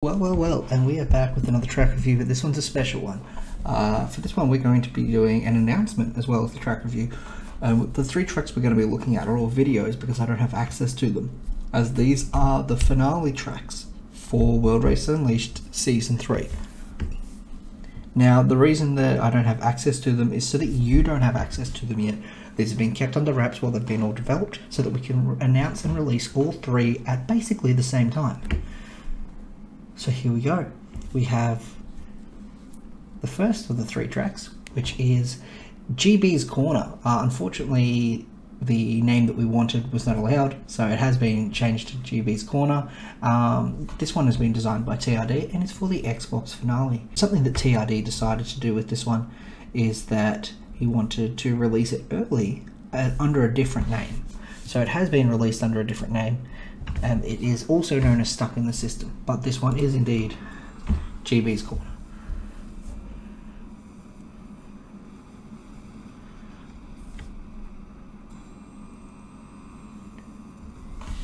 Well, and we are back with another track review, but this one's a special one. For this one, we're going to be doing an announcement as well as the track review. The three tracks we're going to be looking at are all videos because I don't have access to them, as these are the finale tracks for World Race Unleashed Season 3. Now, the reason that I don't have access to them is so that you don't have access to them yet. These have been kept under wraps while they've been all developed, so that we can announce and release all three at basically the same time. So here we go. We have the first of the three tracks, which is GB's Corner. Unfortunately, the name that we wanted was not allowed, so it has been changed to GB's Corner. This one has been designed by TRD and it's for the Xbox finale. Something that TRD decided to do with this one is that he wanted to release it early under a different name. So it has been released under a different name, and it is also known as Stuck in the System, but this one is indeed GB's Corner.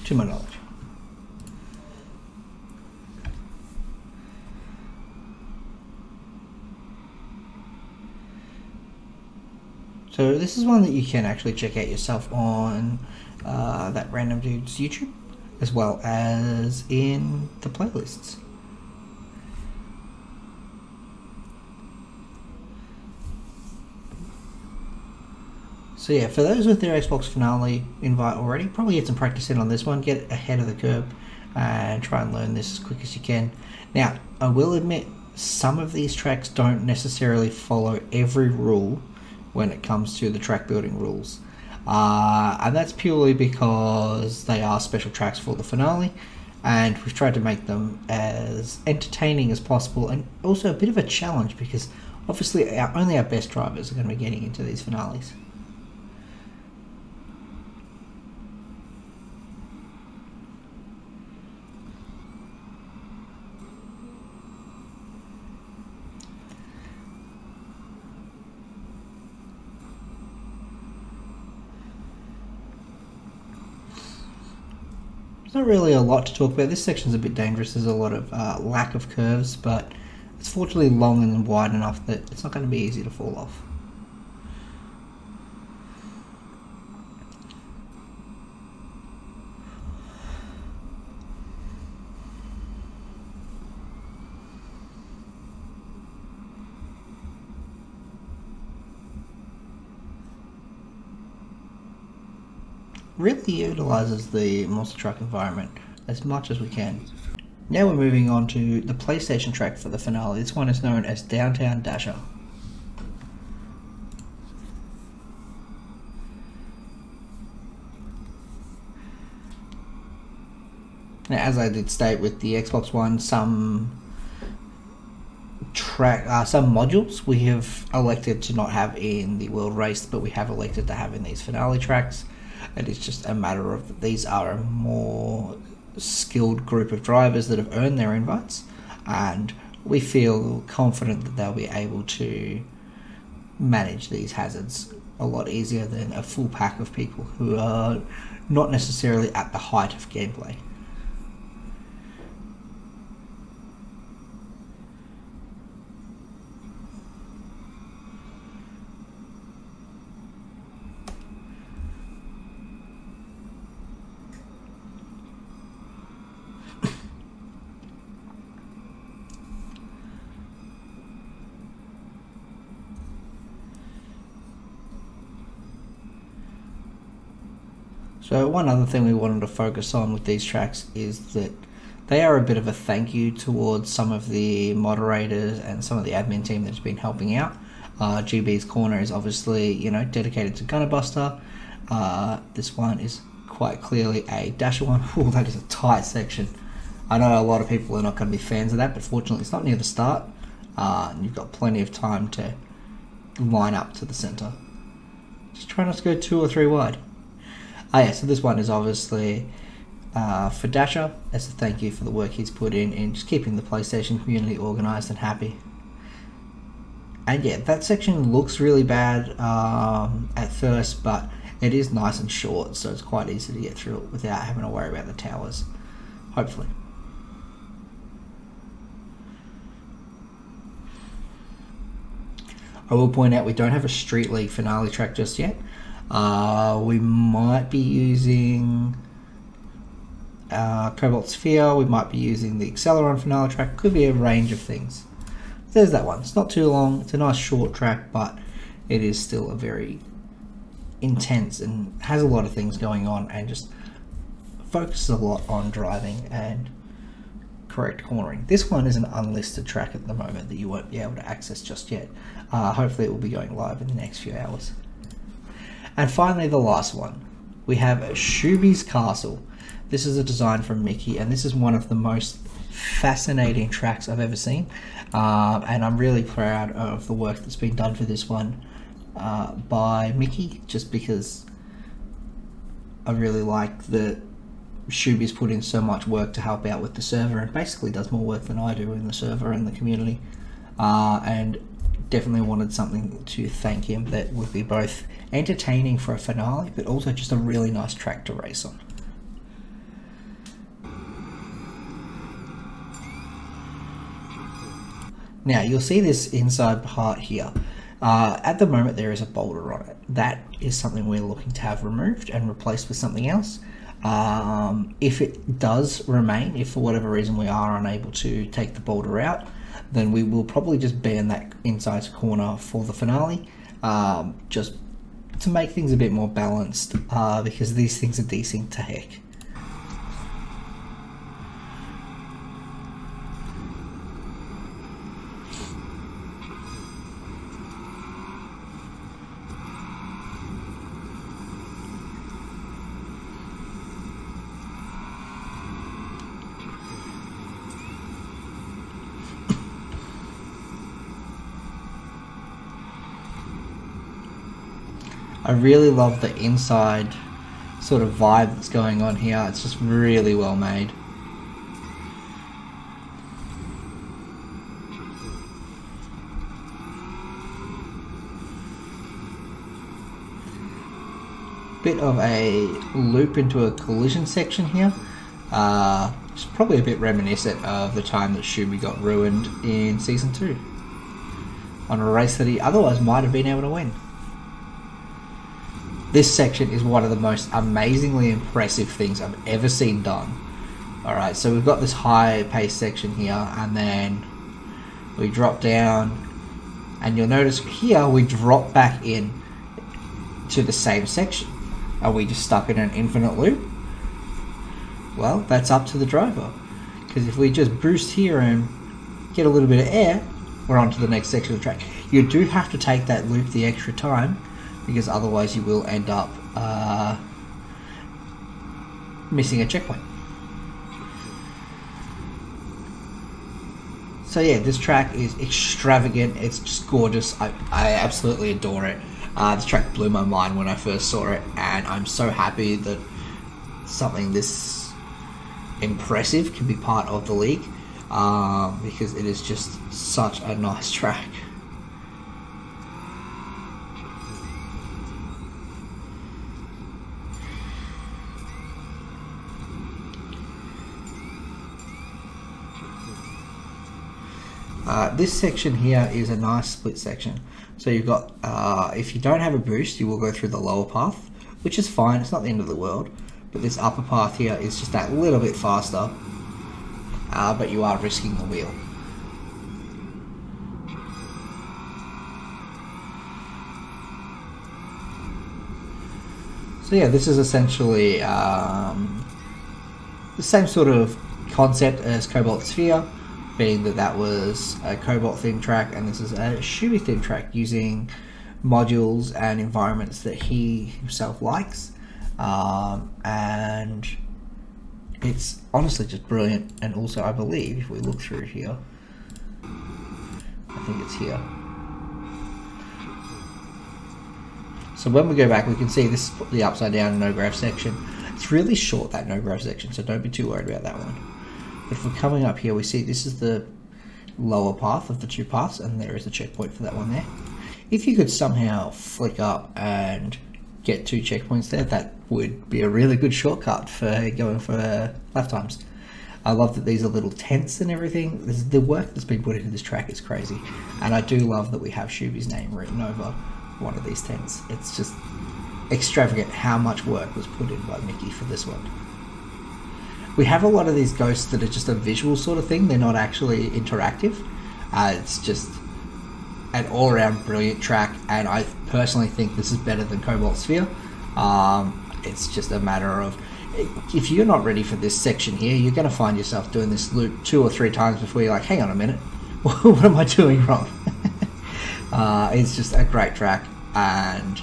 To my knowledge. So this is one that you can actually check out yourself on that random dude's YouTube, as well as in the playlists. So yeah, for those with their Xbox finale invite already, probably get some practice in on this one, get ahead of the curve and try and learn this as quick as you can. Now, I will admit, some of these tracks don't necessarily follow every rule when it comes to the track building rules. And that's purely because they are special tracks for the finale, and we've tried to make them as entertaining as possible and also a bit of a challenge because obviously only our best drivers are going to be getting into these finales. Not really a lot to talk about. This section's a bit dangerous. There's a lot of lack of curves, but it's fortunately long and wide enough that it's not going to be easy to fall off. Really utilises the monster truck environment as much as we can. Now we're moving on to the PlayStation track for the finale. This one is known as Downtown Dasha. Now, as I did state with the Xbox One, some modules we have elected to not have in the World Race, but we have elected to have in these finale tracks. And it's just a matter of these are a more skilled group of drivers that have earned their invites, and we feel confident that they'll be able to manage these hazards a lot easier than a full pack of people who are not necessarily at the height of gameplay. So one other thing we wanted to focus on with these tracks is that they are a bit of a thank you towards some of the moderators and some of the admin team that's been helping out. GB's Corner is obviously, you know, dedicated to Gunnerbuster. This one is quite clearly a Dasha one. Oh, that is a tight section. I know a lot of people are not going to be fans of that, but fortunately it's not near the start. And you've got plenty of time to line up to the center. Just try not to go 2 or 3 wide. Yeah, so this one is obviously for Dasha as a thank you for the work he's put in just keeping the PlayStation community organised and happy. And yeah, that section looks really bad at first, but it is nice and short, so it's quite easy to get through it without having to worry about the towers, hopefully. I will point out we don't have a Street League finale track just yet. We might be using Cobalt Sphere, we might be using the Acceleron finale track, could be a range of things. There's that one. It's not too long, it's a nice short track, but it is still a very intense and has a lot of things going on and just focuses a lot on driving and correct cornering. This one is an unlisted track at the moment that you won't be able to access just yet. Hopefully it will be going live in the next few hours. And finally, the last one. We have Shumi's Castle. This is a design from Mickey, and this is one of the most fascinating tracks I've ever seen. And I'm really proud of the work that's been done for this one by Mickey, just because I really like that Shumi's put in so much work to help out with the server, and basically does more work than I do in the server and the community. And definitely wanted something to thank him that would be both entertaining for a finale, but also just a really nice track to race on. Now you'll see this inside part here. At the moment there is a boulder on it. That is something we're looking to have removed and replaced with something else. If it does remain, if for whatever reason we are unable to take the boulder out, then we will probably just ban that inside corner for the finale, just to make things a bit more balanced, because these things are desynced to heck. I really love the inside sort of vibe that's going on here. It's just really well made. Bit of a loop into a collision section here. It's probably a bit reminiscent of the time that Schumi got ruined in Season 2 on a race that he otherwise might have been able to win. This section is one of the most amazingly impressive things I've ever seen done. Alright, so we've got this high pace section here, and then we drop down, and you'll notice here we drop back in to the same section. Are we just stuck in an infinite loop? Well, that's up to the driver, because if we just boost here and get a little bit of air, we're on to the next section of the track. You do have to take that loop the extra time, because otherwise you will end up missing a checkpoint. So yeah, this track is extravagant, it's just gorgeous, I absolutely adore it. This track blew my mind when I first saw it, and I'm so happy that something this impressive can be part of the league, because it is just such a nice track. This section here is a nice split section. So you've got, if you don't have a boost, you will go through the lower path, which is fine, it's not the end of the world. But this upper path here is just that little bit faster, but you are risking the wheel. So yeah, this is essentially the same sort of concept as Cobalt Sphere, being that that was a Cobalt themed track, and this is a Schumi themed track using modules and environments that he himself likes, and it's honestly just brilliant. And also, I believe if we look through here, I think it's here. So when we go back, we can see this is the upside down no graph section. It's really short, that no graph section, so don't be too worried about that one. But if we're coming up here, we see this is the lower path of the two paths, and there is a checkpoint for that one there. If you could somehow flick up and get 2 checkpoints there, that would be a really good shortcut for going for lap times. I love that these are little tents and everything. The work that's been put into this track is crazy. And I do love that we have Shubi's name written over one of these tents. It's just extravagant how much work was put in by Mickey for this one. We have a lot of these ghosts that are just a visual sort of thing. They're not actually interactive. It's just an all-around brilliant track, and I personally think this is better than Cobalt Sphere. It's just a matter of, if you're not ready for this section here, you're going to find yourself doing this loop 2 or 3 times before you're like, hang on a minute, what am I doing wrong? It's just a great track, and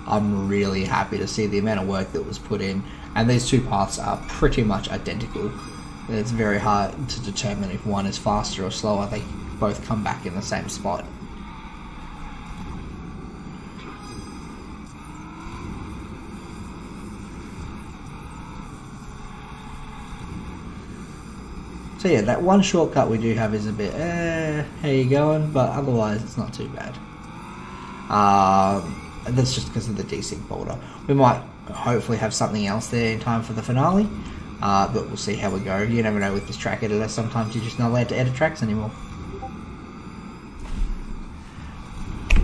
I'm really happy to see the amount of work that was put in, and these two paths are pretty much identical. It's very hard to determine if one is faster or slower. They both come back in the same spot. So yeah, that one shortcut we do have is a bit, how you going? But otherwise it's not too bad. And that's just because of the desync boulder. We might hopefully have something else there in time for the finale, but we'll see how we go. You never know with this track editor, sometimes you're just not allowed to edit tracks anymore.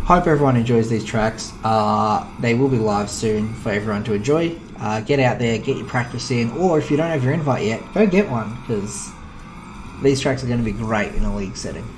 Hope everyone enjoys these tracks. They will be live soon for everyone to enjoy. Get out there, get your practice in, or if you don't have your invite yet, go get one, because these tracks are going to be great in a league setting.